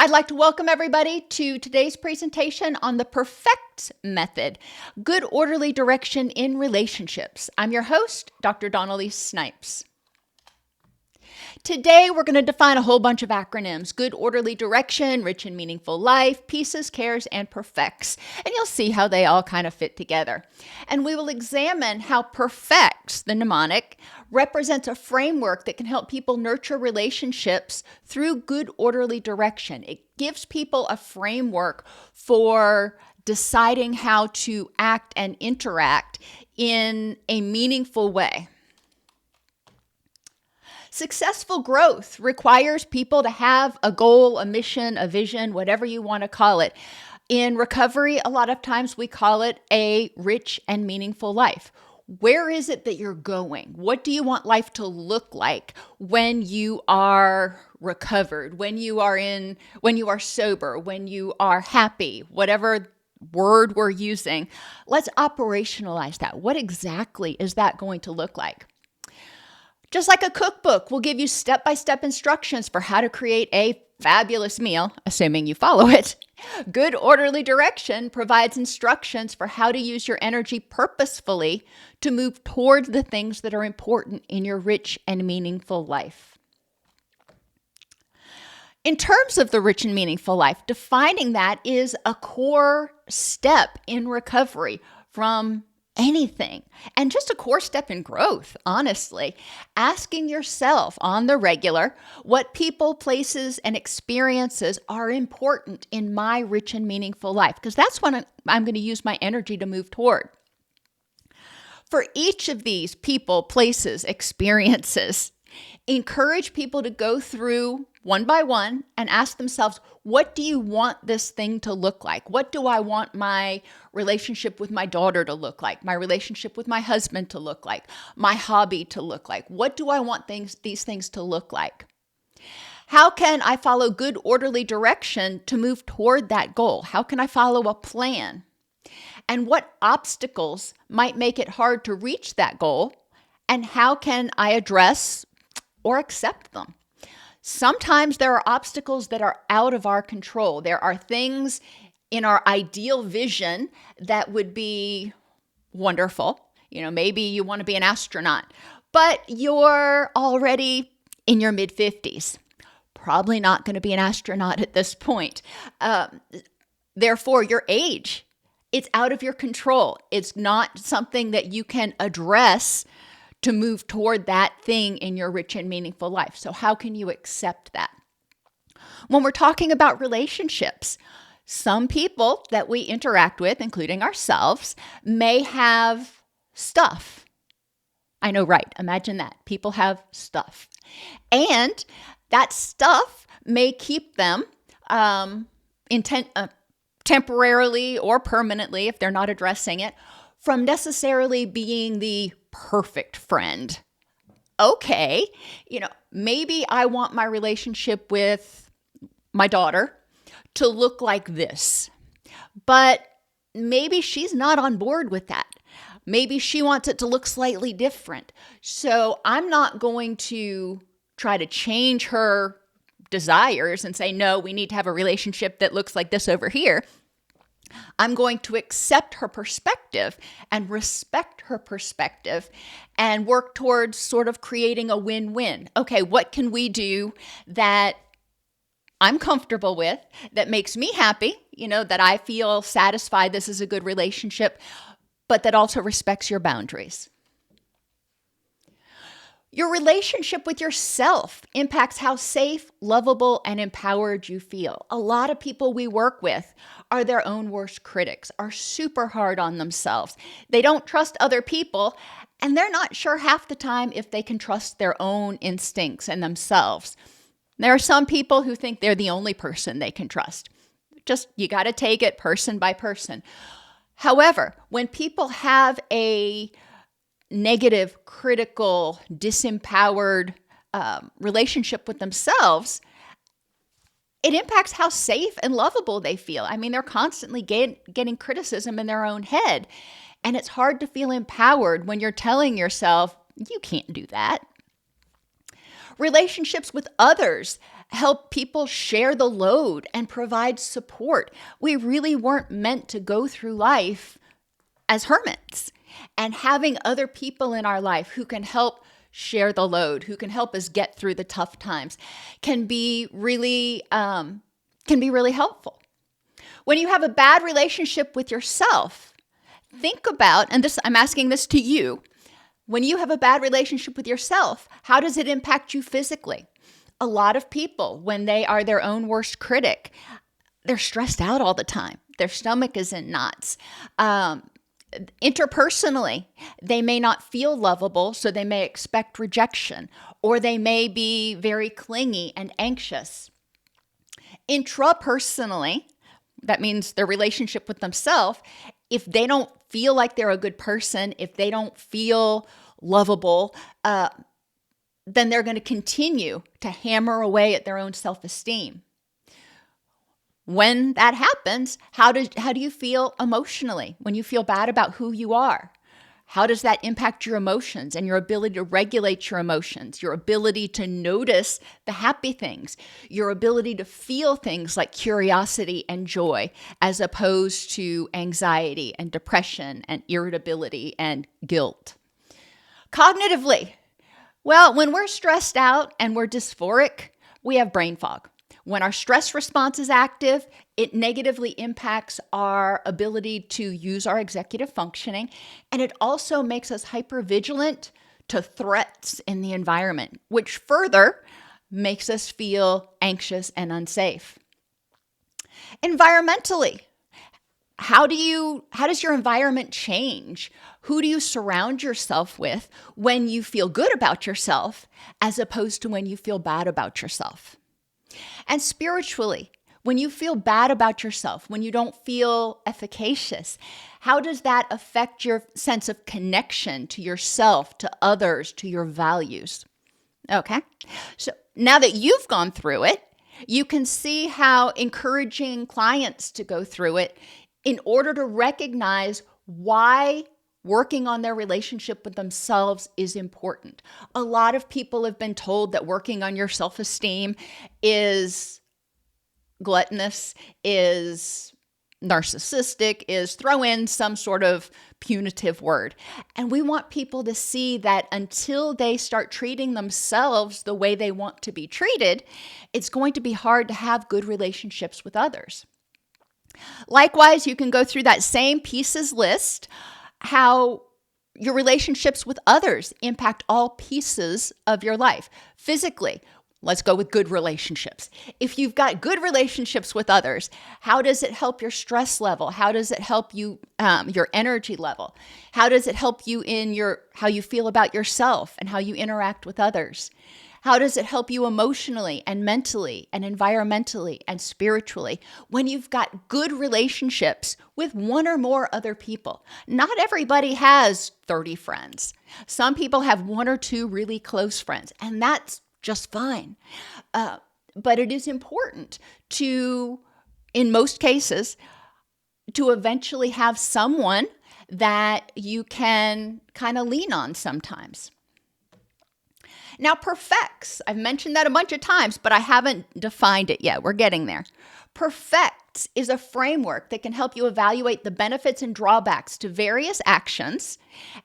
I'd like to welcome everybody to today's presentation on the PERFECT method, good orderly direction in relationships. I'm your host, Dr. Dawn-Elise Snipes. Today, we're going to define a whole bunch of acronyms: good orderly direction, rich and meaningful life, pieces, cares, and perfects. And you'll see how they all kind of fit together. And we will examine how perfects, the mnemonic, represents a framework that can help people nurture relationships through good orderly direction. It gives people a framework for deciding how to act and interact in a meaningful way. Successful growth requires people to have a goal, a mission, a vision, whatever you want to call it. In recovery, a lot of times we call it a rich and meaningful life. Where is it that you're going? What do you want life to look like when you are recovered, when you are sober, when you are happy, whatever word we're using? Let's operationalize that. What exactly is that going to look like? Just like a cookbook will give you step-by-step instructions for how to create a fabulous meal, assuming you follow it. Good orderly direction provides instructions for how to use your energy purposefully to move towards the things that are important in your rich and meaningful life. In terms of the rich and meaningful life, defining that is a core step in recovery from anything, and just a core step in growth, honestly. Asking yourself on the regular, what people, places, and experiences are important in my rich and meaningful life? Because that's what I'm going to use my energy to move toward. For each of these people, places, experiences, encourage people to go through one by one and ask themselves, what do you want this thing to look like? What do I want my relationship with my daughter to look like? My relationship with my husband to look like? My hobby to look like? What do I want these things to look like? How can I follow good orderly direction to move toward that goal? How can I follow a plan? And what obstacles might make it hard to reach that goal? And how can I address or accept them? Sometimes there are obstacles that are out of our control. There are things in our ideal vision that would be wonderful. Maybe you want to be an astronaut, but you're already in your mid-50s. Probably not going to be an astronaut at this point. Therefore, your age, it's out of your control. It's not something that you can address to move toward that thing in your rich and meaningful life. So how can you accept that? When we're talking about relationships, some people that we interact with, including ourselves, may have stuff. I know, right? Imagine that. People have stuff. And that stuff may keep them temporarily or permanently, if they're not addressing it, from necessarily being the perfect friend. Okay, maybe I want my relationship with my daughter to look like this, but maybe she's not on board with that. Maybe she wants it to look slightly different. So I'm not going to try to change her desires and say, no, we need to have a relationship that looks like this over here. I'm going to accept her perspective and respect her perspective and work towards sort of creating a win-win. Okay, what can we do that I'm comfortable with, that makes me happy, that I feel satisfied, this is a good relationship, but that also respects your boundaries? Your relationship with yourself impacts how safe, lovable, and empowered you feel. A lot of people we work with are their own worst critics, are super hard on themselves. They don't trust other people, and they're not sure half the time if they can trust their own instincts and themselves. There are some people who think they're the only person they can trust. You got to take it person by person. However, when people have a negative, critical, disempowered relationship with themselves, it impacts how safe and lovable they feel. I mean, they're constantly getting criticism in their own head. And it's hard to feel empowered when you're telling yourself, you can't do that. Relationships with others help people share the load and provide support. We really weren't meant to go through life as hermits. And having other people in our life who can help share the load, who can help us get through the tough times, can be really helpful. When you have a bad relationship with yourself, think about, and this, I'm asking this to you, when you have a bad relationship with yourself, how does it impact you physically? A lot of people, when they are their own worst critic, they're stressed out all the time. Their stomach is in knots. Interpersonally, they may not feel lovable, so they may expect rejection, or they may be very clingy and anxious. Intrapersonally, that means their relationship with themselves, if they don't feel like they're a good person, if they don't feel lovable, then they're going to continue to hammer away at their own self-esteem. When that happens, how do you feel emotionally when you feel bad about who you are? How does that impact your emotions and your ability to regulate your emotions, your ability to notice the happy things, your ability to feel things like curiosity and joy, as opposed to anxiety and depression and irritability and guilt? Cognitively, well, when we're stressed out and we're dysphoric, we have brain fog. When our stress response is active, it negatively impacts our ability to use our executive functioning, and it also makes us hypervigilant to threats in the environment, which further makes us feel anxious and unsafe. Environmentally, how does your environment change? Who do you surround yourself with when you feel good about yourself as opposed to when you feel bad about yourself? And spiritually, when you feel bad about yourself, when you don't feel efficacious, how does that affect your sense of connection to yourself, to others, to your values? Okay, so now that you've gone through it, you can see how encouraging clients to go through it in order to recognize why working on their relationship with themselves is important. A lot of people have been told that working on your self-esteem is gluttonous, is narcissistic, is throw in some sort of punitive word. And we want people to see that until they start treating themselves the way they want to be treated, it's going to be hard to have good relationships with others. Likewise, you can go through that same pieces list, how your relationships with others impact all pieces of your life. Physically, let's go with good relationships. If you've got good relationships with others, how does it help your stress level? How does it help you, your energy level? How does it help you in how you feel about yourself and how you interact with others? How does it help you emotionally and mentally and environmentally and spiritually when you've got good relationships with one or more other people? Not everybody has 30 friends. Some people have one or two really close friends, and that's just fine. But it is important to, in most cases, to eventually have someone that you can kind of lean on sometimes. Now, perfects, I've mentioned that a bunch of times, but I haven't defined it yet. We're getting there. Perfects is a framework that can help you evaluate the benefits and drawbacks to various actions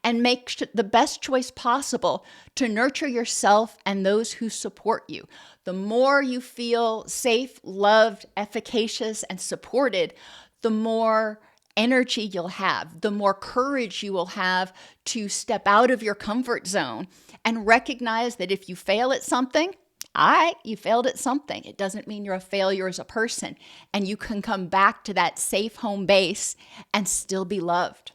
and make the best choice possible to nurture yourself and those who support you. The more you feel safe, loved, efficacious, and supported, the more energy you'll have, the more courage you will have to step out of your comfort zone and recognize that if you fail at something, you failed at something. It doesn't mean you're a failure as a person, and you can come back to that safe home base and still be loved.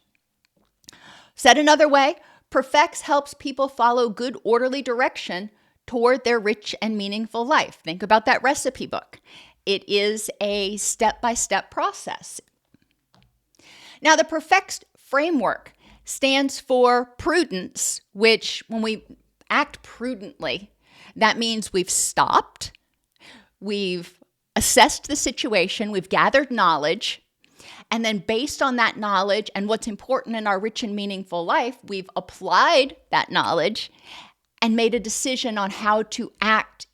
Said another way, perfects helps people follow good orderly direction toward their rich and meaningful life. Think about that recipe book. It is a step-by-step process. Now, the Perfects framework stands for Prudence, which when we act prudently, that means we've stopped, we've assessed the situation, we've gathered knowledge, and then based on that knowledge and what's important in our rich and meaningful life, we've applied that knowledge and made a decision on how to act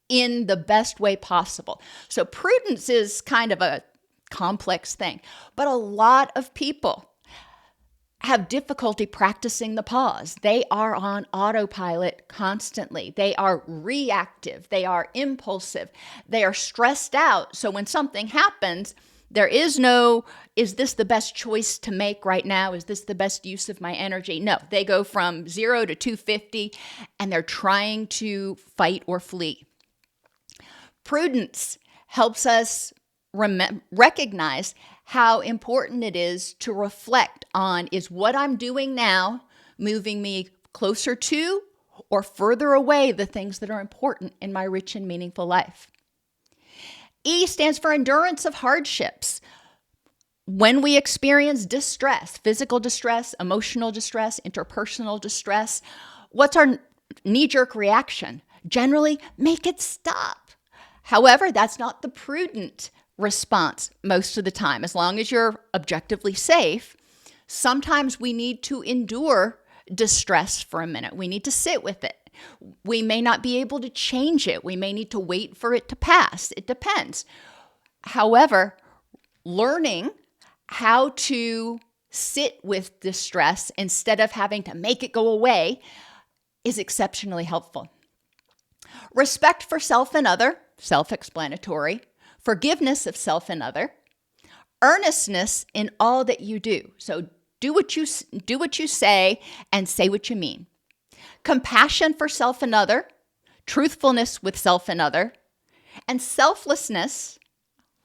in the best way possible. So prudence is kind of a complex thing, but a lot of people have difficulty practicing the pause. They are on autopilot constantly. They are reactive. They are impulsive. They are stressed out. So when something happens, there is no, is this the best choice to make right now? Is this the best use of my energy? No, they go from 0 to 250 and they're trying to fight or flee. Prudence helps us recognize how important it is to reflect on, is what I'm doing now moving me closer to or further away the things that are important in my rich and meaningful life. E stands for endurance of hardships. When we experience distress, physical distress, emotional distress, interpersonal distress, what's our knee-jerk reaction? Generally, make it stop. However, that's not the prudent response most of the time. As long as you're objectively safe, sometimes we need to endure distress for a minute. We need to sit with it. We may not be able to change it. We may need to wait for it to pass. It depends. However, learning how to sit with distress instead of having to make it go away is exceptionally helpful. Respect for self and other, self-explanatory. Forgiveness of self and other. Earnestness in all that you do. So do what you say and say what you mean. Compassion for self and other. Truthfulness with self and other. And selflessness,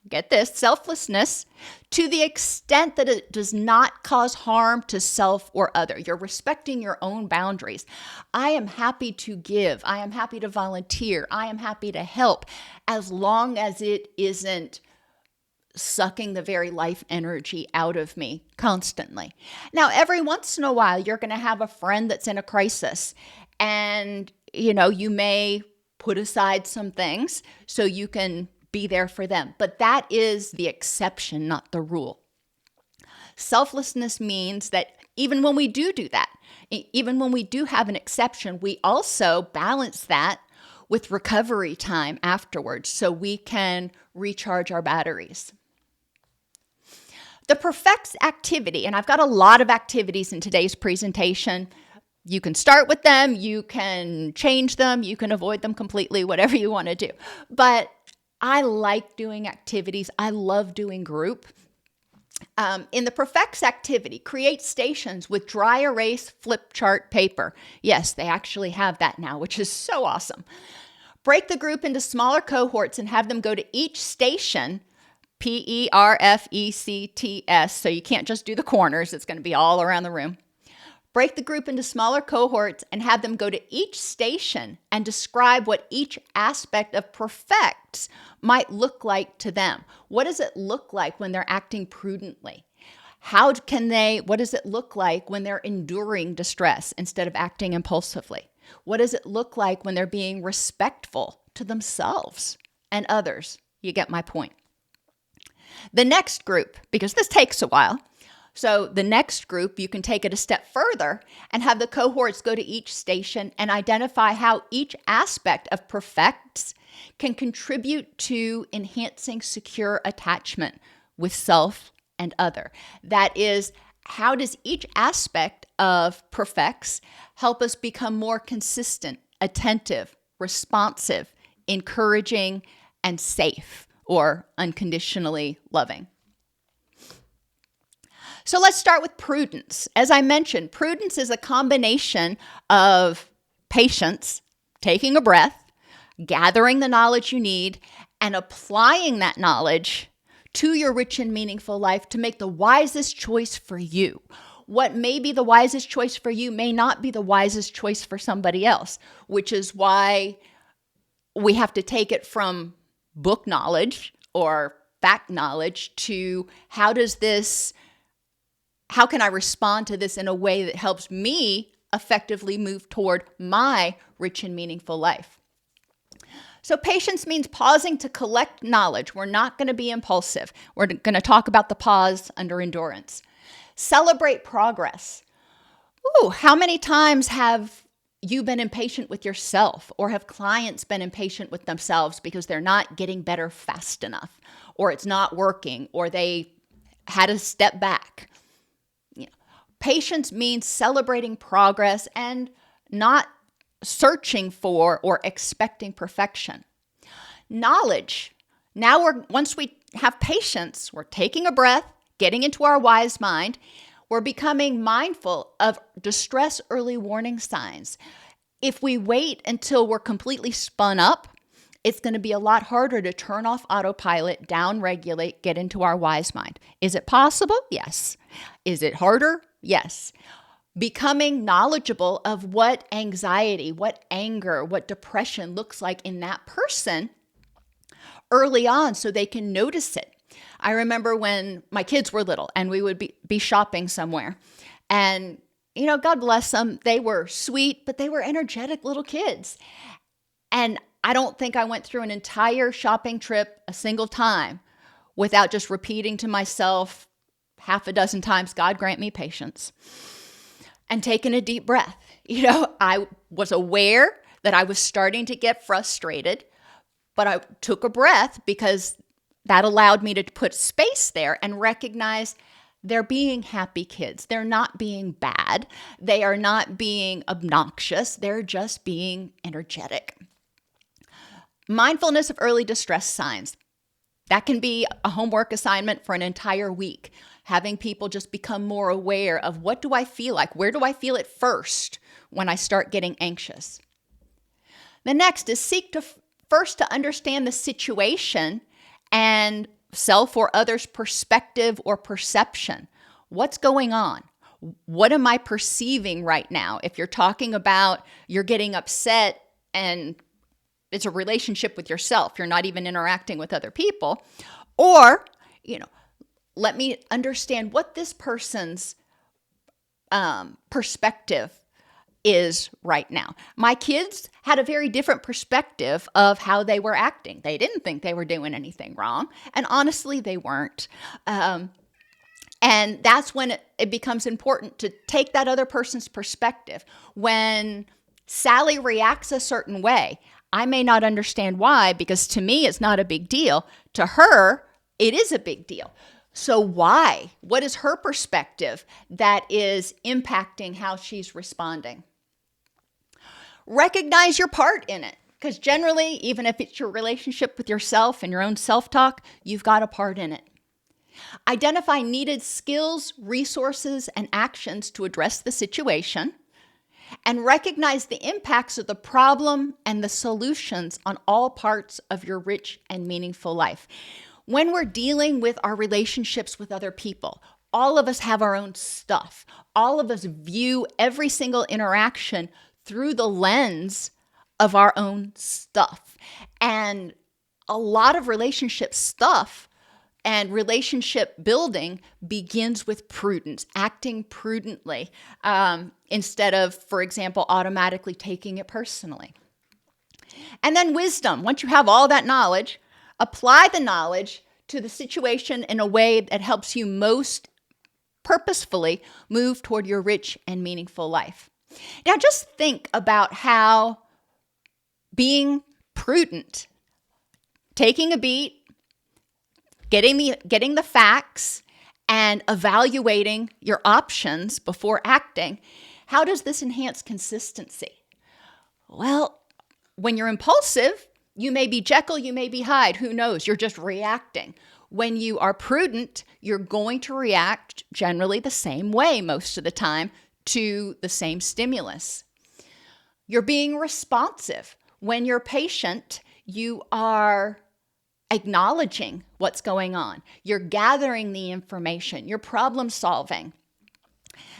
get this, selflessness to the extent that it does not cause harm to self or other. You're respecting your own boundaries. I am happy to give. I am happy to volunteer. I am happy to help as long as it isn't sucking the very life energy out of me constantly. Now, every once in a while, you're going to have a friend that's in a crisis and, you may put aside some things so you can be there for them. But that is the exception, not the rule. Selflessness means that even when we do that, even when we do have an exception, we also balance that with recovery time afterwards so we can recharge our batteries. The perfects activity, and I've got a lot of activities in today's presentation. You can start with them, you can change them, you can avoid them completely, whatever you want to do. But I like doing activities. I love doing group. In the perfects activity, create stations with dry erase flip chart paper. Yes, they actually have that now, which is so awesome. Break the group into smaller cohorts and have them go to each station, PERFECTS, so you can't just do the corners. It's going to be all around the room. Break the group into smaller cohorts and have them go to each station and describe what each aspect of perfects might look like to them. What does it look like when they're acting prudently? What does it look like when they're enduring distress instead of acting impulsively? What does it look like when they're being respectful to themselves and others? You get my point. The next group, because this takes a while, so the next group, you can take it a step further and have the cohorts go to each station and identify how each aspect of perfects can contribute to enhancing secure attachment with self and other. That is, how does each aspect of perfects help us become more consistent, attentive, responsive, encouraging, and safe, or unconditionally loving? So let's start with prudence. As I mentioned, prudence is a combination of patience, taking a breath, gathering the knowledge you need, and applying that knowledge to your rich and meaningful life to make the wisest choice for you. What may be the wisest choice for you may not be the wisest choice for somebody else, which is why we have to take it from book knowledge or fact knowledge to how can I respond to this in a way that helps me effectively move toward my rich and meaningful life? So patience means pausing to collect knowledge. We're not going to be impulsive. We're going to talk about the pause under endurance. Celebrate progress. How many times have you been impatient with yourself, or have clients been impatient with themselves because they're not getting better fast enough, or it's not working, or they had to step back? Patience means celebrating progress and not searching for or expecting perfection. Knowledge. Now once we have patience, we're taking a breath, getting into our wise mind. We're becoming mindful of distress early warning signs. If we wait until we're completely spun up, it's going to be a lot harder to turn off autopilot, down-regulate, get into our wise mind. Is it possible? Yes. Is it harder? Yes. Becoming knowledgeable of what anxiety, what anger, what depression looks like in that person early on so they can notice it. I remember when my kids were little and we would be shopping somewhere. And, God bless them, they were sweet, but they were energetic little kids. And I don't think I went through an entire shopping trip a single time without just repeating to myself half a dozen times, God grant me patience, and taking a deep breath. I was aware that I was starting to get frustrated, but I took a breath because that allowed me to put space there and recognize they're being happy kids. They're not being bad. They are not being obnoxious. They're just being energetic. Mindfulness of early distress signs. That can be a homework assignment for an entire week, having people just become more aware of what do I feel like? Where do I feel it first when I start getting anxious? The next is seek to first to understand the situation and self or others' perspective or perception. What's going on? What am I perceiving right now? If you're talking about you're getting upset and it's a relationship with yourself, you're not even interacting with other people, or, let me understand what this person's perspective is right now. My kids had a very different perspective of how they were acting. They didn't think they were doing anything wrong. And honestly, they weren't. And that's when it becomes important to take that other person's perspective. When Sally reacts a certain way, I may not understand why, because to me, it's not a big deal. To her, it is a big deal. So why? What is her perspective that is impacting how she's responding? Recognize your part in it, because generally, even if it's your relationship with yourself and your own self-talk, you've got a part in it. Identify needed skills, resources, and actions to address the situation, and recognize the impacts of the problem and the solutions on all parts of your rich and meaningful life. When we're dealing with our relationships with other people, all of us have our own stuff. All of us view every single interaction through the lens of our own stuff. And a lot of relationship stuff and relationship building begins with prudence, acting prudently, instead of, for example, automatically taking it personally. And then wisdom. Once you have all that knowledge, apply the knowledge to the situation in a way that helps you most purposefully move toward your rich and meaningful life. Now, just think about how being prudent, taking a beat, getting the facts, and evaluating your options before acting, how does this enhance consistency? Well, when you're impulsive, you may be Jekyll, you may be Hyde, who knows? You're just reacting. When you are prudent, you're going to react generally the same way most of the time to the same stimulus. You're being responsive. When you're patient, you are acknowledging what's going on. You're gathering the information. You're problem solving.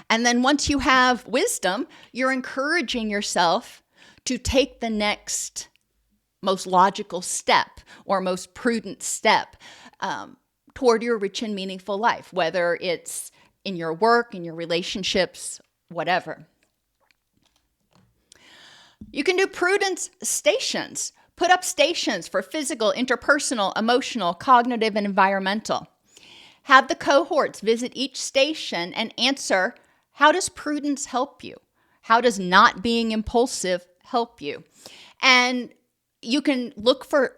And then once you have wisdom, you're encouraging yourself to take the next most logical step or most prudent step toward your rich and meaningful life, whether it's in your work, in your relationships, whatever. You can do prudence stations. Put up stations for physical, interpersonal, emotional, cognitive, and environmental. Have the cohorts visit each station and answer, how does prudence help you? How does not being impulsive help you? And you can look for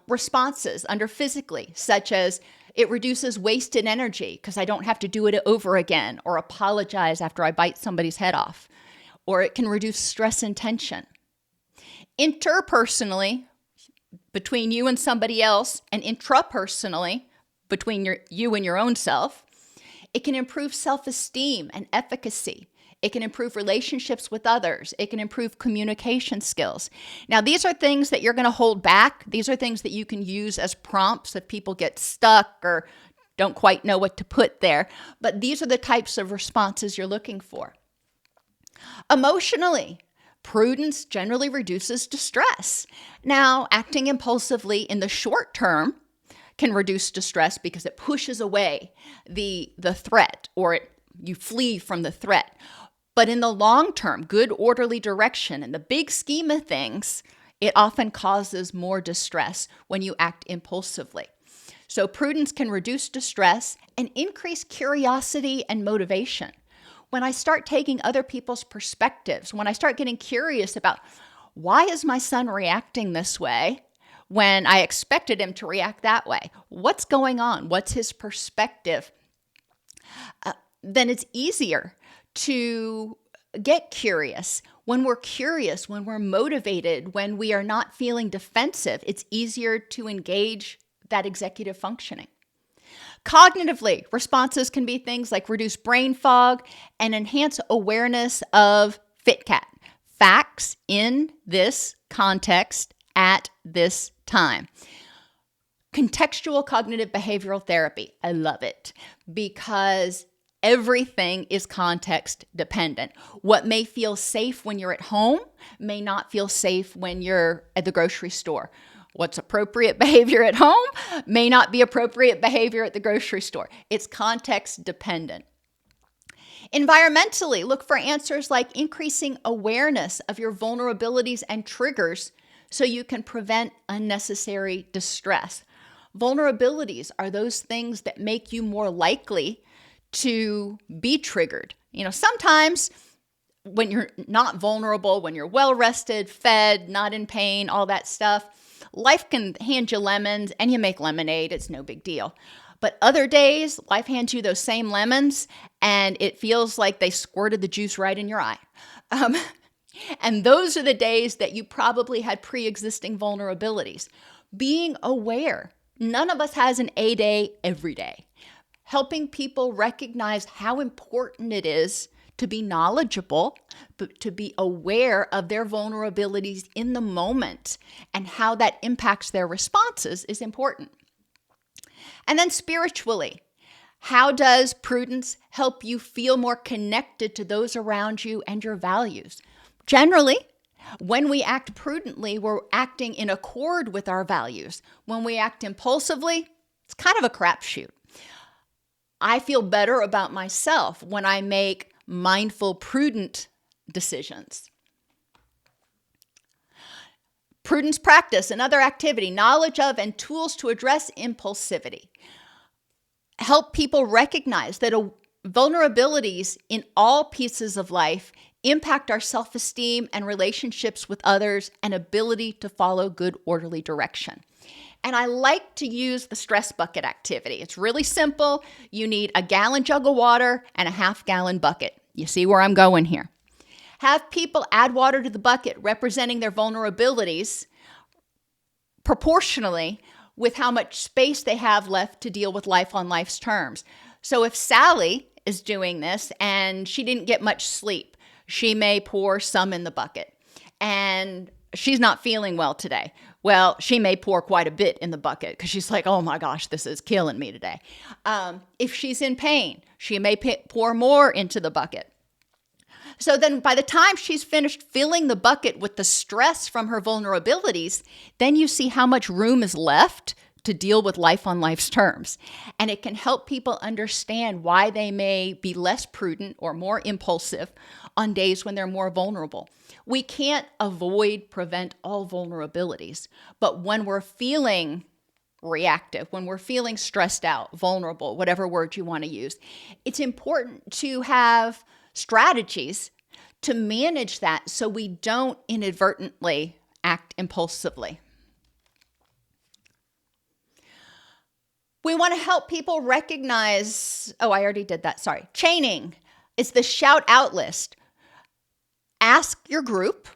responses under physically, such as it reduces wasted energy because I don't have to do it over again or apologize after I bite somebody's head off. Or it can reduce stress and tension. Interpersonally, between you and somebody else, and intrapersonally, between you and your own self, it can improve self-esteem and efficacy. It can improve relationships with others. It can improve communication skills. Now, these are things that you're going to hold back. These are things that you can use as prompts if people get stuck or don't quite know what to put there. But these are the types of responses you're looking for. Emotionally, prudence generally reduces distress. Now, acting impulsively in the short term can reduce distress because it pushes away the threat, or you flee from the threat. But in the long term, good orderly direction, in the big scheme of things, it often causes more distress when you act impulsively. So prudence can reduce distress and increase curiosity and motivation. When I start taking other people's perspectives, when I start getting curious about why is my son reacting this way when I expected him to react that way? What's going on? What's his perspective? Then it's easier to get curious. When we're curious, when we're motivated, when we are not feeling defensive, it's easier to engage that executive functioning. Cognitively, responses can be things like reduce brain fog and enhance awareness of FITCAT, facts in this context at this time. Contextual cognitive behavioral therapy, I love it because everything is context dependent. What may feel safe when you're at home may not feel safe when you're at the grocery store. What's appropriate behavior at home may not be appropriate behavior at the grocery store. It's context dependent. Environmentally, look for answers like increasing awareness of your vulnerabilities and triggers so you can prevent unnecessary distress. Vulnerabilities are those things that make you more likely to be triggered. Sometimes when you're not vulnerable, when you're well rested, fed, not in pain, all that stuff, life can hand you lemons and you make lemonade. It's no big deal. But other days, life hands you those same lemons and it feels like they squirted the juice right in your eye. And those are the days that you probably had pre-existing vulnerabilities. Being aware. None of us has an A day every day. Helping people recognize how important it is to be knowledgeable, but to be aware of their vulnerabilities in the moment and how that impacts their responses is important. And then spiritually, how does prudence help you feel more connected to those around you and your values? Generally, when we act prudently, we're acting in accord with our values. When we act impulsively, it's kind of a crapshoot. I feel better about myself when I make mindful, prudent decisions. Prudence practice, another activity, knowledge of and tools to address impulsivity. Help people recognize that vulnerabilities in all pieces of life impact our self-esteem and relationships with others and ability to follow good, orderly direction. And I like to use the stress bucket activity. It's really simple. You need a gallon jug of water and a half-gallon bucket. You see where I'm going here. Have people add water to the bucket representing their vulnerabilities proportionally with how much space they have left to deal with life on life's terms. So if Sally is doing this and she didn't get much sleep, she may pour some in the bucket. And she's not feeling well today. Well, she may pour quite a bit in the bucket because she's like, oh my gosh, this is killing me today. If she's in pain, she may pour more into the bucket. So then by the time she's finished filling the bucket with the stress from her vulnerabilities, then you see how much room is left to deal with life on life's terms. And it can help people understand why they may be less prudent or more impulsive on days when they're more vulnerable. We can't prevent all vulnerabilities, but when we're feeling reactive, when we're feeling stressed out, vulnerable, whatever word you want to use, it's important to have strategies to manage that so we don't inadvertently act impulsively. We want to help people recognize, I already did that, sorry. Chaining is the shout out list. Ask your group,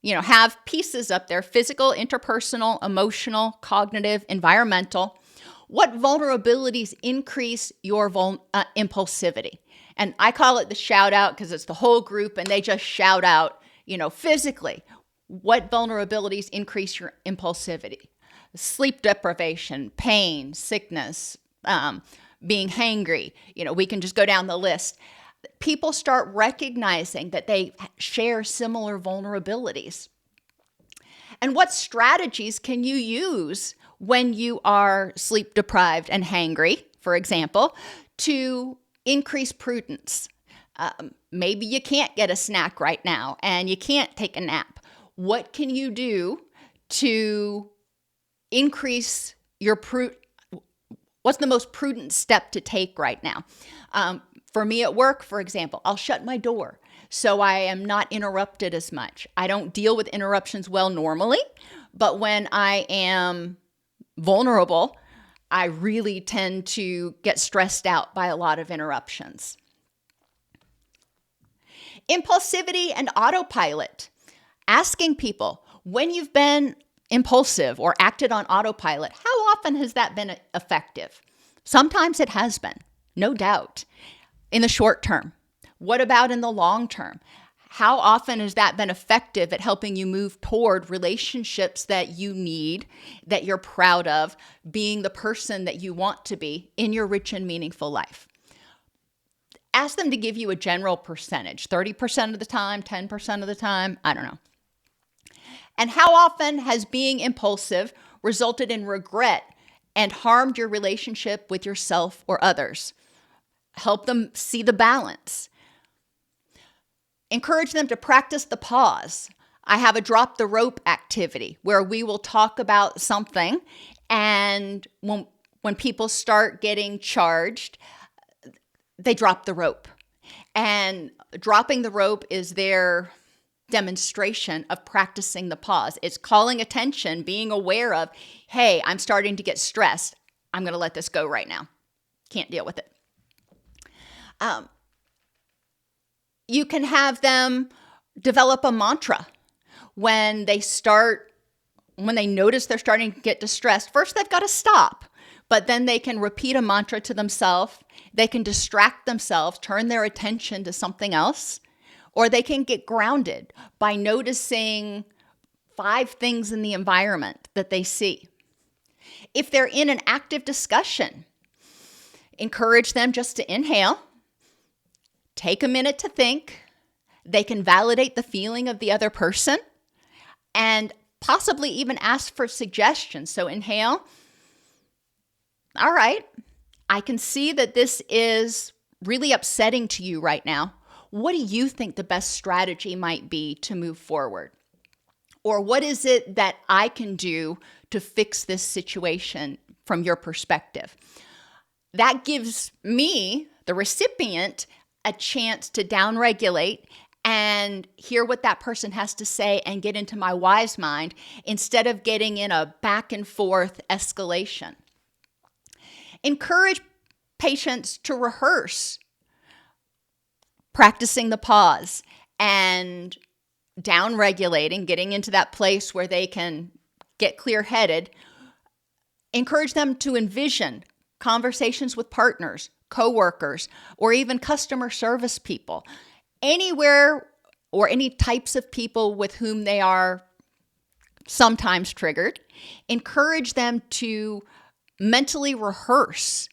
have pieces up there: physical, interpersonal, emotional, cognitive, environmental. What vulnerabilities increase your impulsivity? And I call it the shout out because it's the whole group and they just shout out, physically. What vulnerabilities increase your impulsivity? Sleep deprivation, pain, sickness, being hangry. We can just go down the list. People start recognizing that they share similar vulnerabilities. And what strategies can you use when you are sleep deprived and hangry, for example, to increase prudence? Maybe you can't get a snack right now and you can't take a nap. What can you do to increase your what's the most prudent step to take right now? For me at work, for example, I'll shut my door so I am not interrupted as much. I don't deal with interruptions well normally, but when I am vulnerable, I really tend to get stressed out by a lot of interruptions. Impulsivity and autopilot. Asking people, when you've been impulsive or acted on autopilot, how often has that been effective? Sometimes it has been, no doubt, in the short term. What about in the long term? How often has that been effective at helping you move toward relationships that you need, that you're proud of, being the person that you want to be in your rich and meaningful life? Ask them to give you a general percentage, 30% of the time, 10% of the time, I don't know. And how often has being impulsive resulted in regret and harmed your relationship with yourself or others? Help them see the balance. Encourage them to practice the pause. I have a drop the rope activity where we will talk about something, and when people start getting charged, they drop the rope. And dropping the rope is their demonstration of practicing the pause. It's calling attention, being aware of, hey, I'm starting to get stressed. I'm going to let this go right now. Can't deal with it. You can have them develop a mantra when they notice they're starting to get distressed. First, they've got to stop, but then they can repeat a mantra to themselves. They can distract themselves, turn their attention to something else, or they can get grounded by noticing 5 things in the environment that they see. If they're in an active discussion, encourage them just to inhale, take a minute to think. They can validate the feeling of the other person and possibly even ask for suggestions. So inhale. All right, I can see that this is really upsetting to you right now. What do you think the best strategy might be to move forward? Or what is it that I can do to fix this situation from your perspective? That gives me, the recipient, a chance to downregulate and hear what that person has to say and get into my wise mind instead of getting in a back and forth escalation. Encourage patients to rehearse practicing the pause and downregulating, getting into that place where they can get clear-headed. Encourage them to envision conversations with partners, coworkers, or even customer service people, anywhere or any types of people with whom they are sometimes triggered. Encourage them to mentally rehearse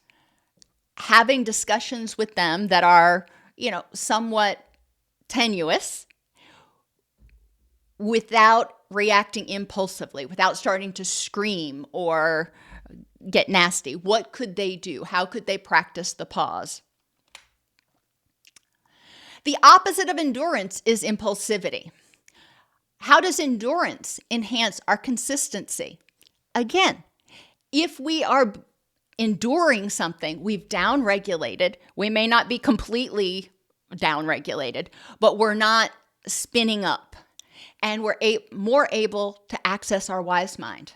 having discussions with them that are, somewhat tenuous without reacting impulsively, without starting to scream or get nasty. What could they do? How could they practice the pause? The opposite of endurance is impulsivity. How does endurance enhance our consistency? Again, if we are enduring something, we've downregulated. We may not be completely downregulated, but we're not spinning up, and we're more able to access our wise mind.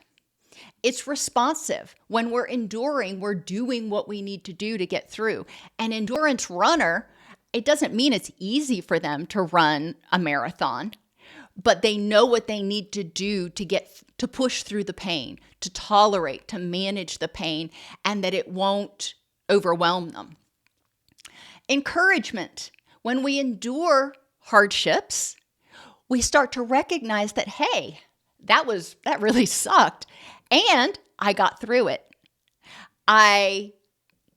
It's responsive. When we're enduring, we're doing what we need to do to get through. An endurance runner, it doesn't mean it's easy for them to run a marathon, but they know what they need to do to push through the pain, to tolerate, to manage the pain, and that it won't overwhelm them. Encouragement. When we endure hardships, we start to recognize that, hey, that really sucked, and I got through it. I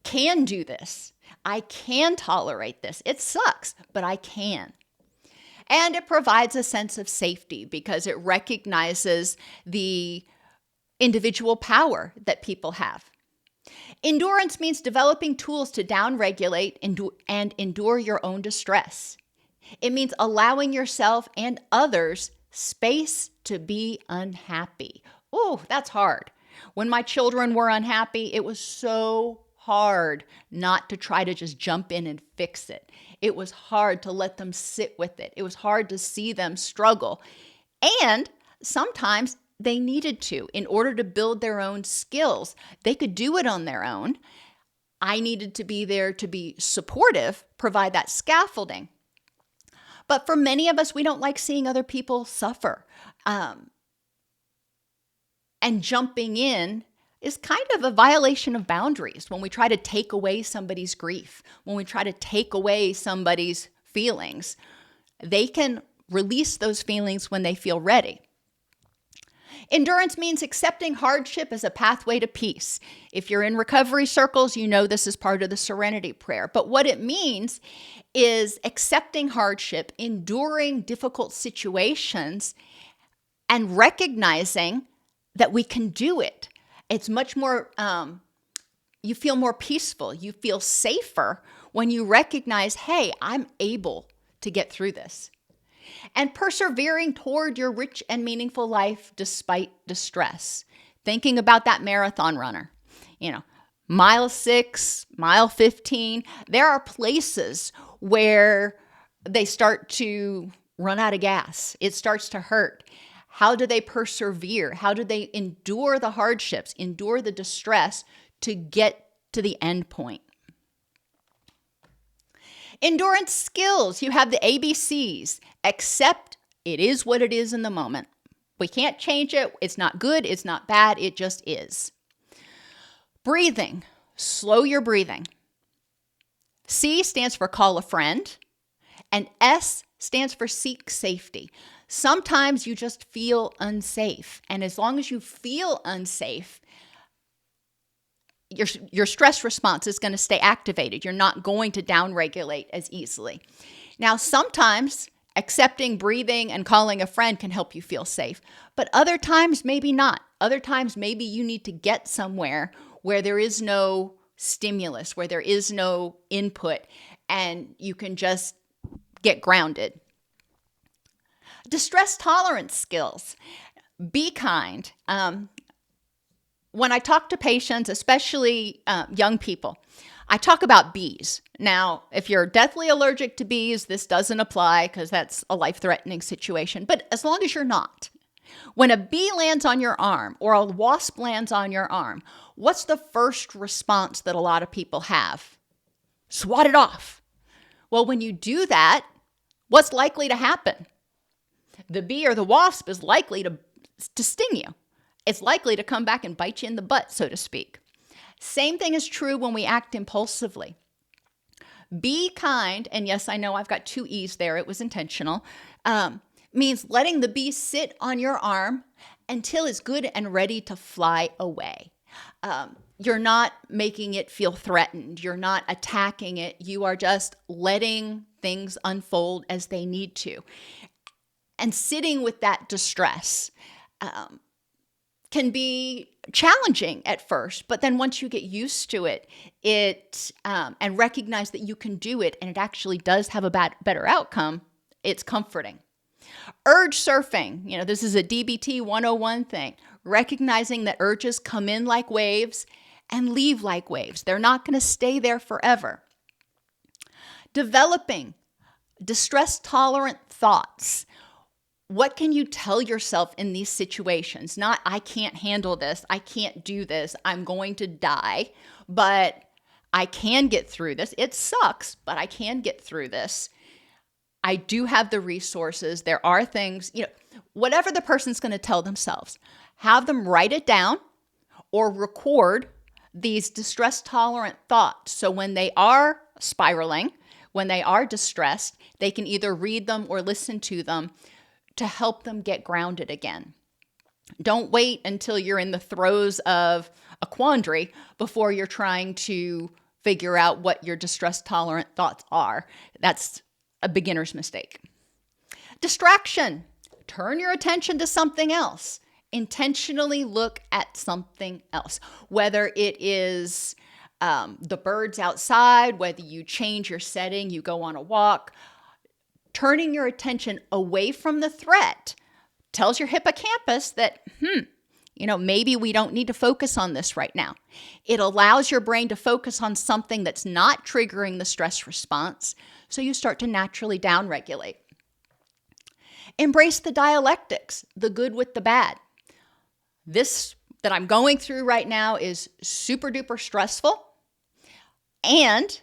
can do this. I can tolerate this. It sucks, but I can. And it provides a sense of safety because it recognizes the individual power that people have. Endurance means developing tools to downregulate and endure your own distress. It means allowing yourself and others space to be unhappy. Oh, that's hard. When my children were unhappy, it was so hard not to try to just jump in and fix it. It was hard to let them sit with it. It was hard to see them struggle. And sometimes they needed to in order to build their own skills. They could do it on their own. I needed to be there to be supportive, provide that scaffolding. But for many of us, we don't like seeing other people suffer. And jumping in is kind of a violation of boundaries when we try to take away somebody's grief, when we try to take away somebody's feelings. They can release those feelings when they feel ready. Endurance means accepting hardship as a pathway to peace. If you're in recovery circles, you know this is part of the serenity prayer. But what it means is accepting hardship, enduring difficult situations, and recognizing that we can do it. It's much more, you feel more peaceful. You feel safer when you recognize, hey, I'm able to get through this. And persevering toward your rich and meaningful life despite distress. Thinking about that marathon runner, mile 6, mile 15, there are places where they start to run out of gas. It starts to hurt. How do they persevere? How do they endure the hardships, endure the distress to get to the end point? Endurance skills. You have the ABCs. Accept it is what it is in the moment. We can't change it. It's not good. It's not bad. It just is. Breathing. Slow your breathing. C stands for call a friend. And S stands for seek safety. Sometimes you just feel unsafe. And as long as you feel unsafe, your stress response is going to stay activated. You're not going to downregulate as easily. Now, sometimes accepting, breathing, and calling a friend can help you feel safe. But other times, maybe not. Other times, maybe you need to get somewhere where there is no stimulus, where there is no input, and you can just get grounded. Distress tolerance skills. Be kind. When I talk to patients, especially young people, I talk about bees. Now, if you're deathly allergic to bees, this doesn't apply because that's a life-threatening situation. But as long as you're not, when a bee lands on your arm or a wasp lands on your arm, what's the first response that a lot of people have? Swat it off. Well, when you do that, what's likely to happen? The bee or the wasp is likely to sting you. It's likely to come back and bite you in the butt, so to speak. Same thing is true when we act impulsively. Be kind, and yes, I know I've got 2 E's there. It was intentional. Means letting the bee sit on your arm until it's good and ready to fly away. You're not making it feel threatened. You're not attacking it. You are just letting things unfold as they need to. And sitting with that distress can be challenging at first, but then once you get used to it, and recognize that you can do it and it actually does have a better outcome, it's comforting. Urge surfing, this is a DBT 101 thing. Recognizing that urges come in like waves and leave like waves. They're not going to stay there forever. Developing Distress tolerant thoughts. What can you tell yourself in these situations? Not, I can't handle this, I can't do this, I'm going to die, but I can get through this. It sucks, but I can get through this. I do have the resources. There are things, whatever the person's going to tell themselves, have them write it down or record these distress tolerant thoughts. So when they are spiraling, when they are distressed, they can either read them or listen to them to help them get grounded again. Don't wait until you're in the throes of a quandary before you're trying to figure out what your distress tolerant thoughts are. That's a beginner's mistake. Distraction. Turn your attention to something else. Intentionally look at something else. Whether it is the birds outside, whether you change your setting, you go on a walk, turning your attention away from the threat tells your hippocampus that, maybe we don't need to focus on this right now. It allows your brain to focus on something that's not triggering the stress response, so you start to naturally downregulate. Embrace the dialectics, the good with the bad. This that I'm going through right now is super duper stressful, and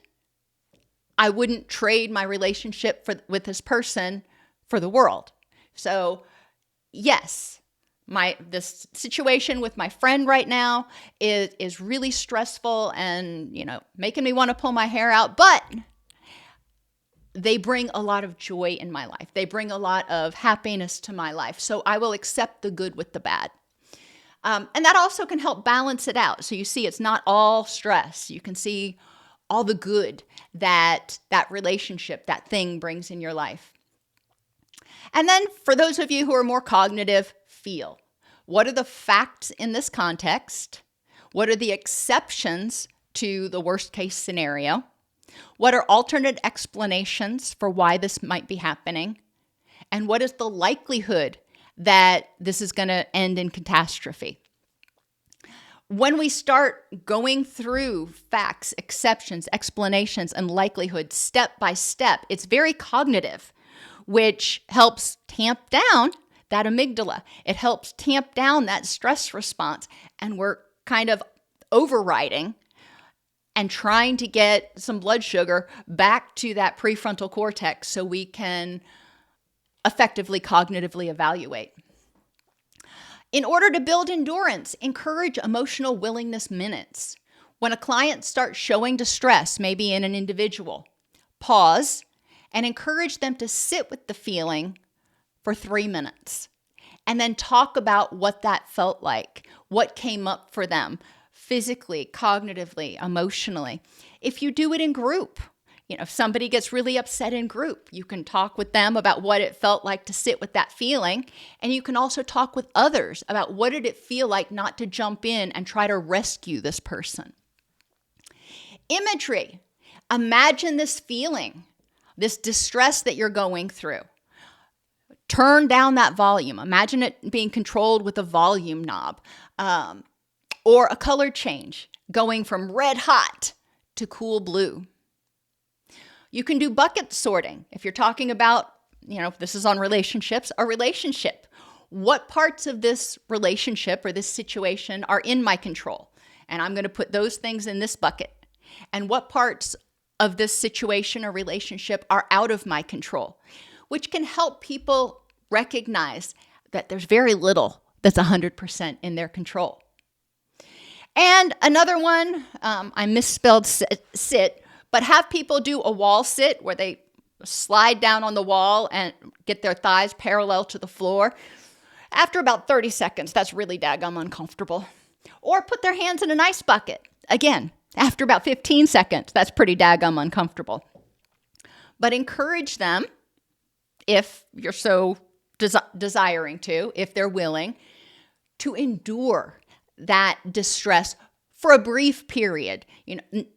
I wouldn't trade my relationship with this person for the world. So yes, this situation with my friend right now is really stressful and, making me want to pull my hair out, but they bring a lot of joy in my life. They bring a lot of happiness to my life. So I will accept the good with the bad. And that also can help balance it out. So you see, it's not all stress. You can see all the good that relationship, that thing brings in your life. And then for those of you who are more cognitive, feel. What are the facts in this context? What are the exceptions to the worst case scenario? What are alternate explanations for why this might be happening? And what is the likelihood that this is going to end in catastrophe? When we start going through facts, exceptions, explanations, and likelihood step by step, it's very cognitive, which helps tamp down that amygdala. It helps tamp down that stress response, and we're kind of overriding and trying to get some blood sugar back to that prefrontal cortex so we can effectively cognitively evaluate. In order to build endurance, encourage emotional willingness minutes. When a client starts showing distress, maybe in an individual, pause and encourage them to sit with the feeling for 3 minutes and then talk about what that felt like, what came up for them physically, cognitively, emotionally. If you do it in group, if somebody gets really upset in group, you can talk with them about what it felt like to sit with that feeling. And you can also talk with others about what did it feel like not to jump in and try to rescue this person. Imagery. Imagine this feeling, this distress that you're going through. Turn down that volume. Imagine it being controlled with a volume knob, or a color change, going from red hot to cool blue. You can do bucket sorting. If you're talking about, if this is on relationships, a relationship. What parts of this relationship or this situation are in my control? And I'm going to put those things in this bucket. And what parts of this situation or relationship are out of my control? Which can help people recognize that there's very little that's 100% in their control. And another one, I misspelled sit, but have people do a wall sit where they slide down on the wall and get their thighs parallel to the floor. After about 30 seconds, that's really daggum uncomfortable. Or put their hands in an ice bucket. Again, after about 15 seconds, that's pretty daggum uncomfortable. But encourage them, if you're so desiring to, if they're willing, to endure that distress for a brief period.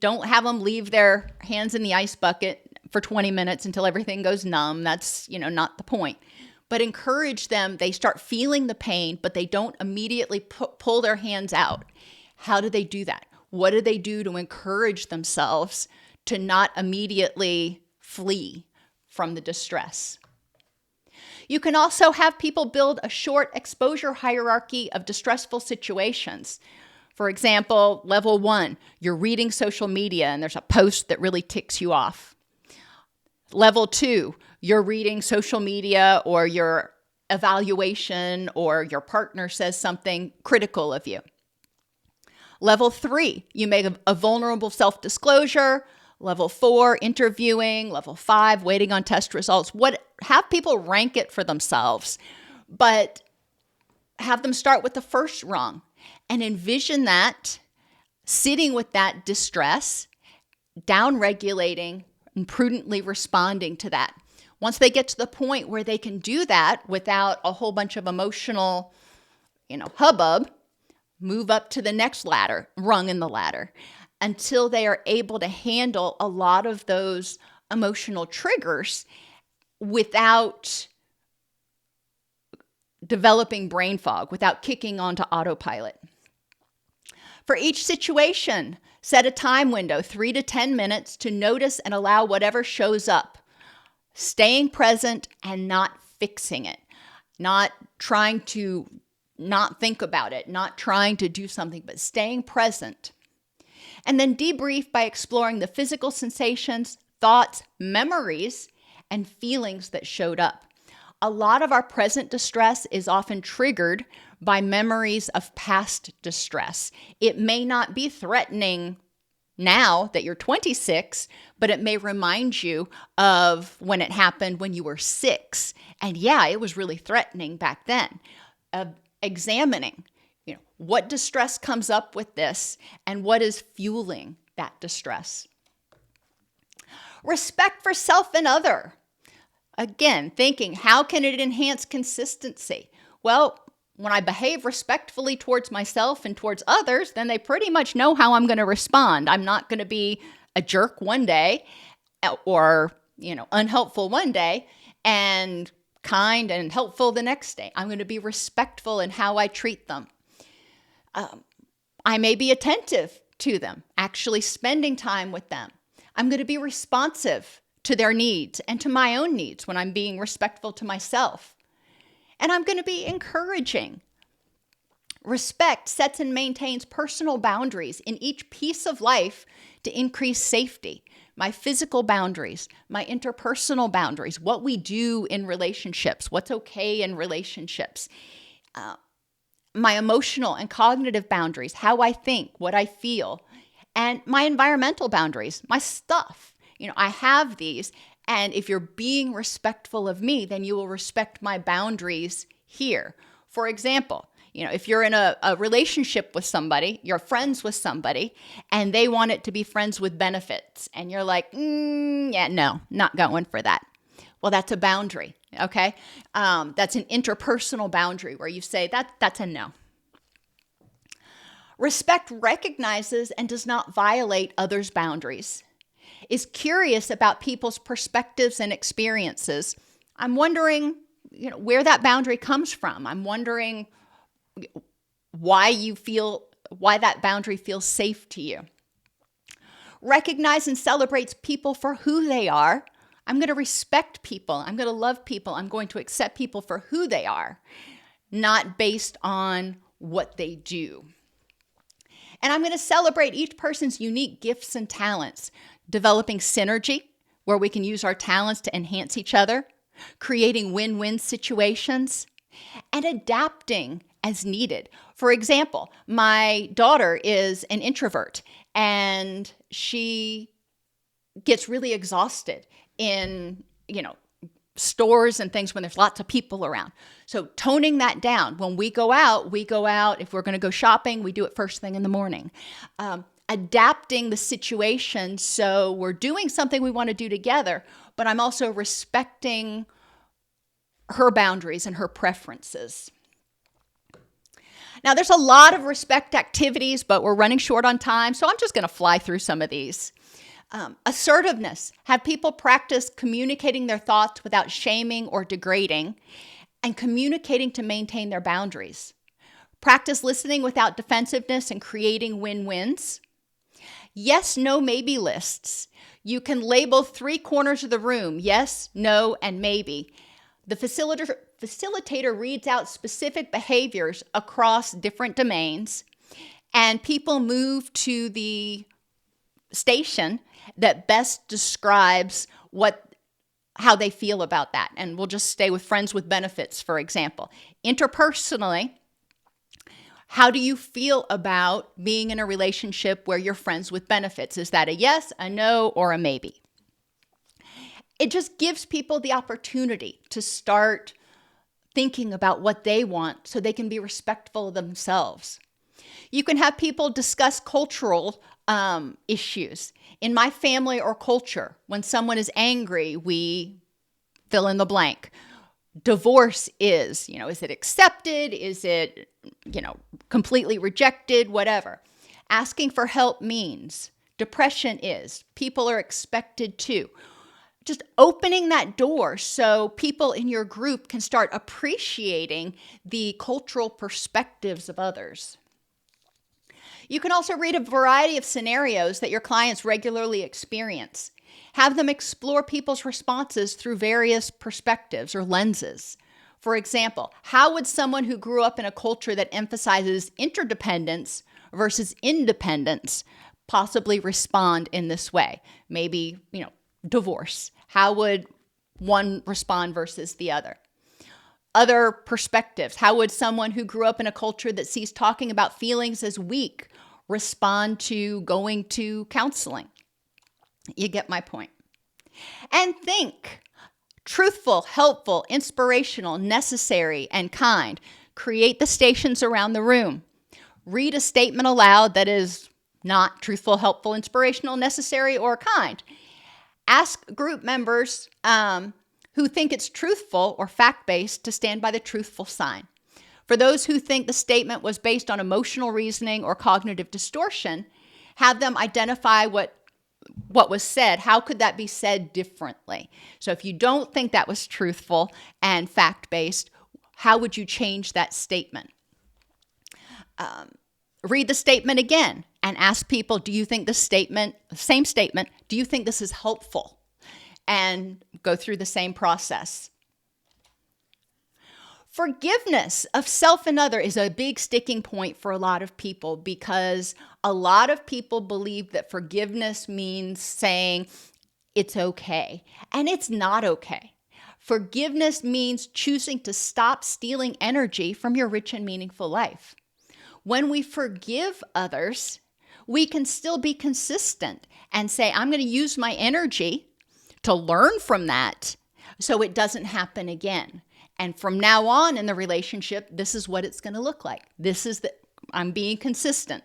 Don't have them leave their hands in the ice bucket for 20 minutes until everything goes numb. That's, not the point. But encourage them. They start feeling the pain, but they don't immediately pull their hands out. How do they do that? What do they do to encourage themselves to not immediately flee from the distress. You can also have people build a short exposure hierarchy of distressful situations. For example, level 1, you're reading social media and there's a post that really ticks you off. Level 2, you're reading social media or your evaluation or your partner says something critical of you. Level 3, you make a vulnerable self-disclosure. Level 4, interviewing. Level 5, waiting on test results. Have people rank it for themselves, but have them start with the first rung and envision that, sitting with that distress, down-regulating, and prudently responding to that. Once they get to the point where they can do that without a whole bunch of emotional, hubbub, move up to the next rung in the ladder, until they are able to handle a lot of those emotional triggers without developing brain fog, without kicking onto autopilot. For each situation, set a time window, 3 to 10 minutes, to notice and allow whatever shows up. Staying present and not fixing it. Not trying to not think about it, not trying to do something, but staying present. And then debrief by exploring the physical sensations, thoughts, memories, and feelings that showed up. A lot of our present distress is often triggered by memories of past distress. It may not be threatening now that you're 26, but it may remind you of when it happened when you were 6. And yeah, it was really threatening back then. Examining, what distress comes up with this and what is fueling that distress. Respect for self and other. Again, thinking, how can it enhance consistency? Well, when I behave respectfully towards myself and towards others, then they pretty much know how I'm going to respond. I'm not going to be a jerk one day or, unhelpful one day and kind and helpful the next day. I'm going to be respectful in how I treat them. I may be attentive to them, actually spending time with them. I'm going to be responsive to their needs and to my own needs when I'm being respectful to myself. And I'm going to be encouraging. Respect sets and maintains personal boundaries in each piece of life to increase safety. My physical boundaries, my interpersonal boundaries, what we do in relationships, what's okay in relationships, my emotional and cognitive boundaries, how I think, what I feel, and my environmental boundaries, my stuff. I have these, and if you're being respectful of me, then you will respect my boundaries here. For example, if you're in a relationship with somebody, you're friends with somebody, and they want it to be friends with benefits, and you're like, yeah, no, not going for that. Well, that's a boundary, okay? That's an interpersonal boundary where you say that's a no. Respect recognizes and does not violate others' boundaries. Is curious about people's perspectives and experiences. I'm wondering, where that boundary comes from. I'm wondering why that boundary feels safe to you. Recognize and celebrates people for who they are. I'm going to respect people. I'm going to love people. I'm going to accept people for who they are, not based on what they do. And I'm going to celebrate each person's unique gifts and talents, developing synergy where we can use our talents to enhance each other, creating win-win situations, and adapting as needed. For example, my daughter is an introvert and she gets really exhausted in, stores and things when there's lots of people around. So toning that down. When we go out, if we're going to go shopping, we do it first thing in the morning. Adapting the situation so we're doing something we want to do together, but I'm also respecting her boundaries and her preferences. Now, there's a lot of respect activities, but we're running short on time, so I'm just going to fly through some of these. Assertiveness. Have people practice communicating their thoughts without shaming or degrading, and communicating to maintain their boundaries. Practice listening without defensiveness and creating win-wins. Yes, no, maybe lists. You can label 3 corners of the room, yes, no, and maybe. The facilitator reads out specific behaviors across different domains, and people move to the station that best describes how they feel about that. And we'll just stay with friends with benefits, for example. Interpersonally, how do you feel about being in a relationship where you're friends with benefits? Is that a yes, a no, or a maybe? It just gives people the opportunity to start thinking about what they want so they can be respectful of themselves. You can have people discuss cultural issues. In my family or culture, when someone is angry, we fill in the blank. Divorce is it accepted? Is it, completely rejected? Whatever. Asking for help means depression is. People are expected to. Just opening that door so people in your group can start appreciating the cultural perspectives of others. You can also read a variety of scenarios that your clients regularly experience. Have them explore people's responses through various perspectives or lenses. For example, how would someone who grew up in a culture that emphasizes interdependence versus independence possibly respond in this way? Maybe, divorce. How would one respond versus the other? Other perspectives. How would someone who grew up in a culture that sees talking about feelings as weak respond to going to counseling? You get my point. And think. Truthful, helpful, inspirational, necessary, and kind. Create the stations around the room. Read a statement aloud that is not truthful, helpful, inspirational, necessary, or kind. Ask group members who think it's truthful or fact-based to stand by the truthful sign. For those who think the statement was based on emotional reasoning or cognitive distortion, have them identify what was said. How could that be said differently? So if you don't think that was truthful and fact-based, how would you change that statement? Read the statement again and ask people, do you think the same statement, do you think this is helpful? And go through the same process. Forgiveness of self and other is a big sticking point for a lot of people because a lot of people believe that forgiveness means saying it's okay, and it's not okay. Forgiveness means choosing to stop stealing energy from your rich and meaningful life. When we forgive others, we can still be consistent and say, I'm going to use my energy to learn from that so it doesn't happen again. And from now on in the relationship, this is what it's going to look like. I'm being consistent.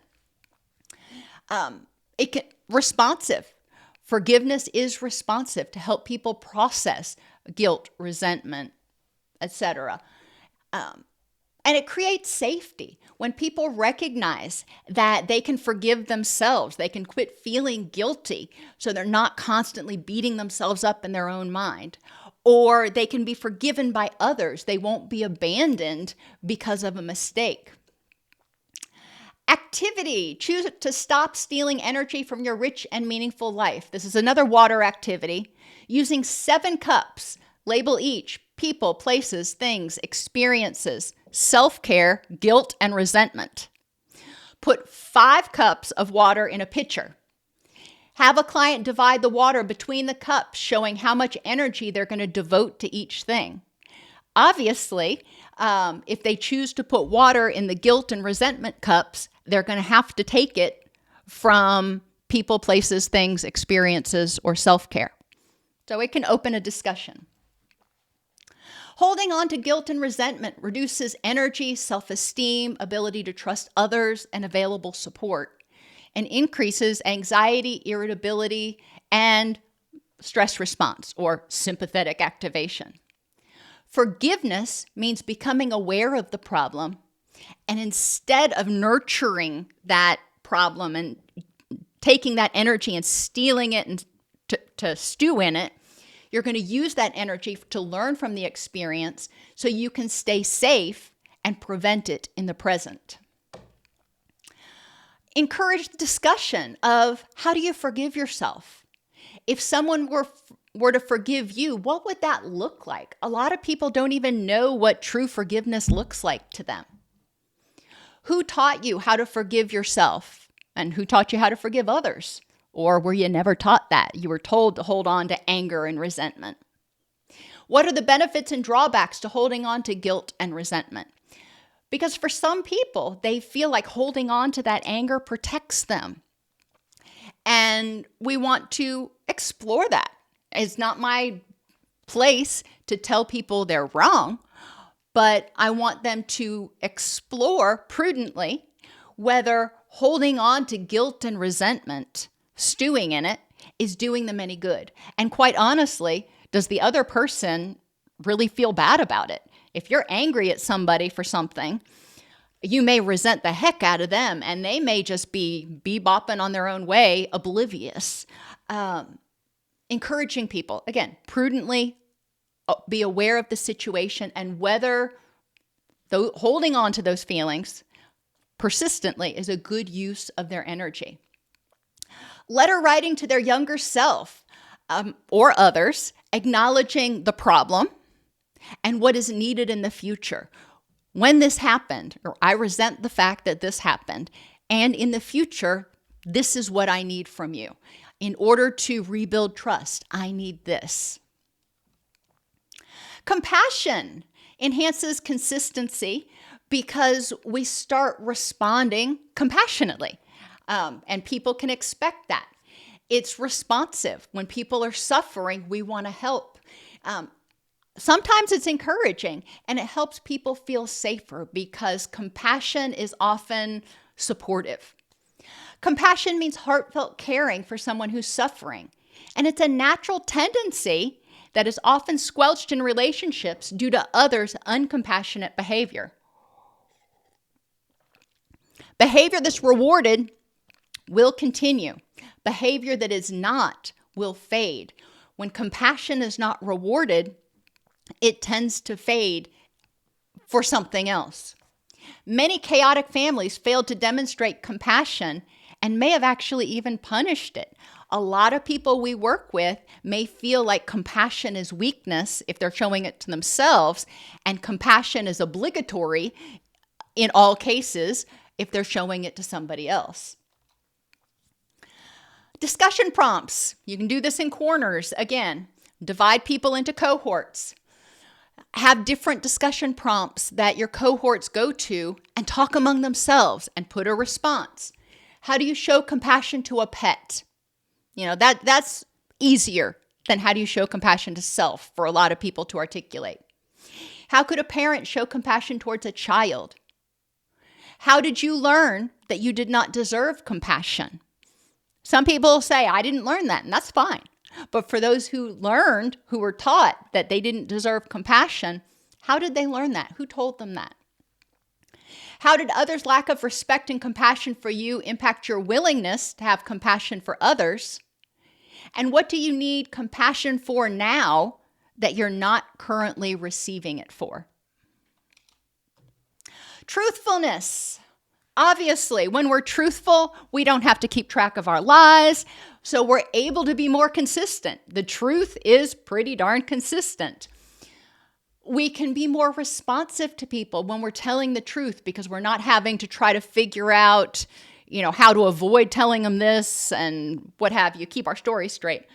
Responsive. Forgiveness is responsive to help people process guilt, resentment, etc. And it creates safety. When people recognize that they can forgive themselves, they can quit feeling guilty so they're not constantly beating themselves up in their own mind. Or they can be forgiven by others. They won't be abandoned because of a mistake. Activity. Choose to stop stealing energy from your rich and meaningful life. This is another water activity. Using 7 cups. Label each. People, places, things, experiences, self-care, guilt, and resentment. Put 5 cups of water in a pitcher. Have a client divide the water between the cups, showing how much energy they're going to devote to each thing. Obviously, if they choose to put water in the guilt and resentment cups, they're going to have to take it from people, places, things, experiences, or self-care. So it can open a discussion. Holding on to guilt and resentment reduces energy, self-esteem, ability to trust others, and available support, and increases anxiety, irritability, and stress response, or sympathetic activation. Forgiveness means becoming aware of the problem, and instead of nurturing that problem and taking that energy and stealing it and to stew in it, you're going to use that energy to learn from the experience so you can stay safe and prevent it in the present. Encourage the discussion of how do you forgive yourself? If someone were to forgive you, what would that look like? A lot of people don't even know what true forgiveness looks like to them. Who taught you how to forgive yourself? And who taught you how to forgive others? Or were you never taught that? You were told to hold on to anger and resentment. What are the benefits and drawbacks to holding on to guilt and resentment? Because for some people, they feel like holding on to that anger protects them. And we want to explore that. It's not my place to tell people they're wrong, but I want them to explore prudently whether holding on to guilt and resentment, stewing in it, is doing them any good. And quite honestly, does the other person really feel bad about it? If you're angry at somebody for something, you may resent the heck out of them, and they may just be bebopping on their own way, oblivious. Encouraging people, again, prudently be aware of the situation and whether holding on to those feelings persistently is a good use of their energy. Letter writing to their younger self or others, acknowledging the problem and what is needed in the future. When this happened, or I resent the fact that this happened, and in the future, this is what I need from you. In order to rebuild trust, I need this. Compassion enhances consistency because we start responding compassionately, and people can expect that. It's responsive. When people are suffering, we want to help. Sometimes it's encouraging, and it helps people feel safer because compassion is often supportive. Compassion means heartfelt caring for someone who's suffering, and it's a natural tendency that is often squelched in relationships due to others' uncompassionate behavior. Behavior that's rewarded will continue. Behavior that is not will fade. When compassion is not rewarded, it tends to fade for something else. Many chaotic families failed to demonstrate compassion and may have actually even punished it. A lot of people we work with may feel like compassion is weakness if they're showing it to themselves, and compassion is obligatory in all cases if they're showing it to somebody else. Discussion prompts. You can do this in corners. Again, divide people into cohorts. Have different discussion prompts that your cohorts go to and talk among themselves and put a response. How do you show compassion to a pet? That's easier than how do you show compassion to self for a lot of people to articulate. How could a parent show compassion towards a child? How did you learn that you did not deserve compassion? Some people say, I didn't learn that, and that's fine. But for those who learned, who were taught that they didn't deserve compassion, how did they learn that? Who told them that? How did others' lack of respect and compassion for you impact your willingness to have compassion for others? And what do you need compassion for now that you're not currently receiving it for? Truthfulness. Obviously, when we're truthful, we don't have to keep track of our lies, so we're able to be more consistent. The truth is pretty darn consistent. We can be more responsive to people when we're telling the truth because we're not having to try to figure out, how to avoid telling them this and what have you, keep our story straight.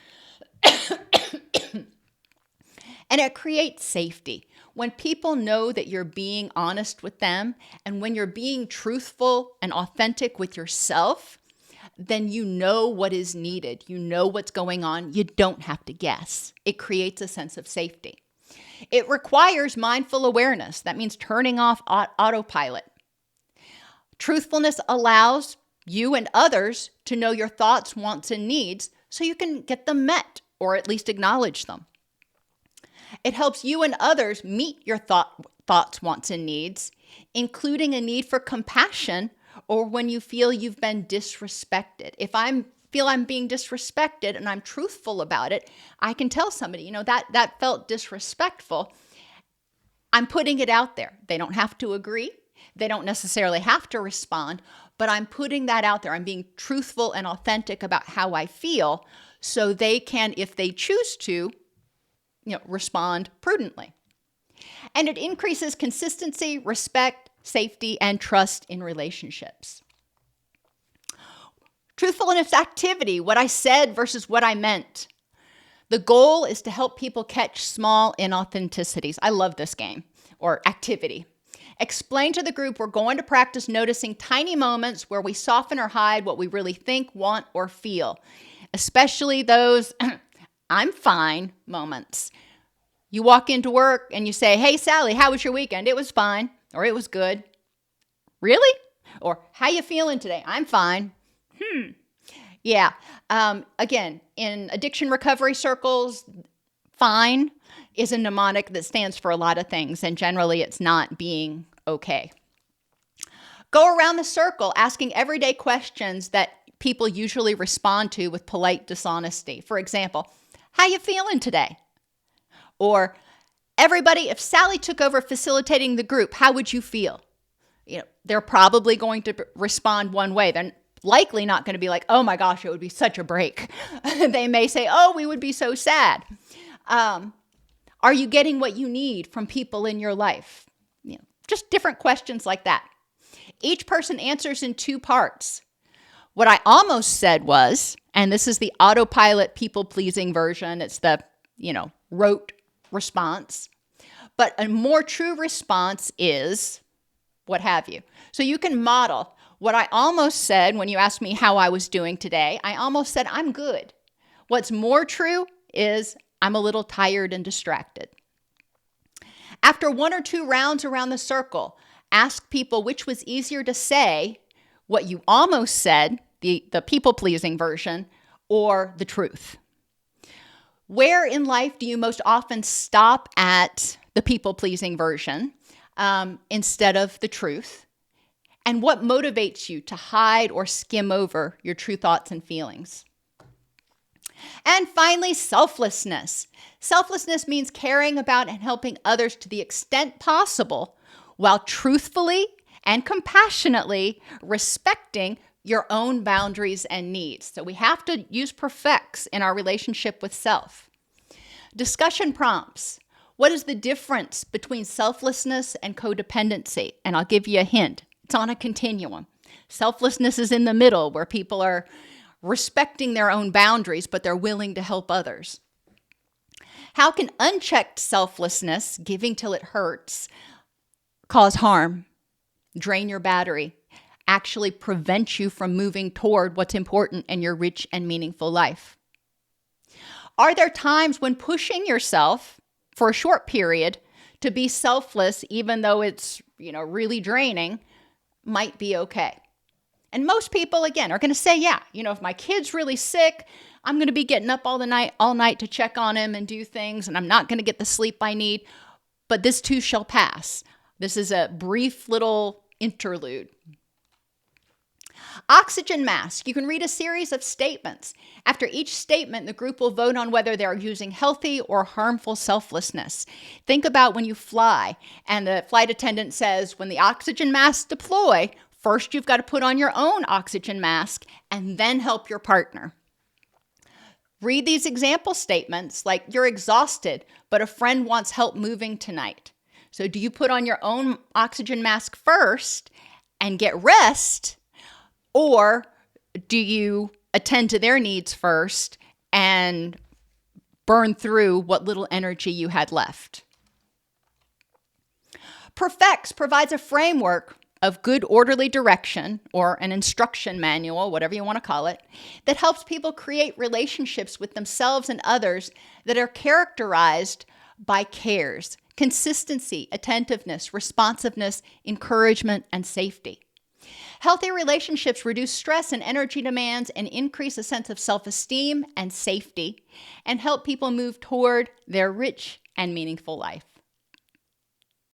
And it creates safety. When people know that you're being honest with them, and when you're being truthful and authentic with yourself, then you know what is needed. You know what's going on. You don't have to guess. It creates a sense of safety. It requires mindful awareness. That means turning off autopilot. Truthfulness allows you and others to know your thoughts, wants, and needs so you can get them met or at least acknowledge them. It helps you and others meet your thoughts, wants, and needs, including a need for compassion or when you feel you've been disrespected. If I feel I'm being disrespected and I'm truthful about it, I can tell somebody, that felt disrespectful. I'm putting it out there. They don't have to agree. They don't necessarily have to respond, but I'm putting that out there. I'm being truthful and authentic about how I feel so they can, if they choose to, respond prudently. And it increases consistency, respect, safety, and trust in relationships. Truthfulness activity, what I said versus what I meant. The goal is to help people catch small inauthenticities. I love this game or activity. Explain to the group we're going to practice noticing tiny moments where we soften or hide what we really think, want, or feel, especially those I'm fine moments. You walk into work and you say, "Hey, Sally, how was your weekend?" "It was fine," or "It was good." "Really?" Or "How you feeling today?" "I'm fine." Yeah. Again, in addiction recovery circles, fine is a mnemonic that stands for a lot of things, and generally it's not being okay. Go around the circle asking everyday questions that people usually respond to with polite dishonesty. For example, "How you feeling today?" Or, "Everybody, if Sally took over facilitating the group, how would you feel?" They're probably going to respond one way. They're likely not going to be like, "Oh my gosh, it would be such a break." They may say, "Oh, we would be so sad." Are you getting what you need from people in your life? Just different questions like that. Each person answers in two parts. What I almost said was, and this is the autopilot people-pleasing version, it's the, rote response, but a more true response is what have you. So you can model what I almost said when you asked me how I was doing today. I almost said, "I'm good." What's more true is I'm a little tired and distracted. After one or two rounds around the circle, ask people which was easier to say, what you almost said, the people-pleasing version, or the truth. Where in life do you most often stop at the people-pleasing version instead of the truth? And what motivates you to hide or skim over your true thoughts and feelings? And finally, selflessness. Selflessness means caring about and helping others to the extent possible while truthfully and compassionately respecting your own boundaries and needs. So we have to use perfects in our relationship with self. Discussion prompts. What is the difference between selflessness and codependency? And I'll give you a hint. It's on a continuum. Selflessness is in the middle, where people are respecting their own boundaries, but they're willing to help others. How can unchecked selflessness, giving till it hurts, cause harm, drain your battery, actually prevent you from moving toward what's important in your rich and meaningful life? Are there times when pushing yourself for a short period to be selfless, even though it's, really draining, might be okay? And most people, again, are going to say, yeah, if my kid's really sick, I'm going to be getting up all night to check on him and do things, and I'm not going to get the sleep I need, but this too shall pass. This is a brief little interlude. Oxygen mask. You can read a series of statements. After each statement, the group will vote on whether they're using healthy or harmful selflessness. Think about when you fly and the flight attendant says, when the oxygen masks deploy, first you've got to put on your own oxygen mask and then help your partner. Read these example statements like, "You're exhausted, but a friend wants help moving tonight." So do you put on your own oxygen mask first and get rest, or do you attend to their needs first and burn through what little energy you had left? Perfects provides a framework of good orderly direction, or an instruction manual, whatever you want to call it, that helps people create relationships with themselves and others that are characterized by cares, consistency, attentiveness, responsiveness, encouragement, and safety. Healthy relationships reduce stress and energy demands and increase a sense of self-esteem and safety, and help people move toward their rich and meaningful life.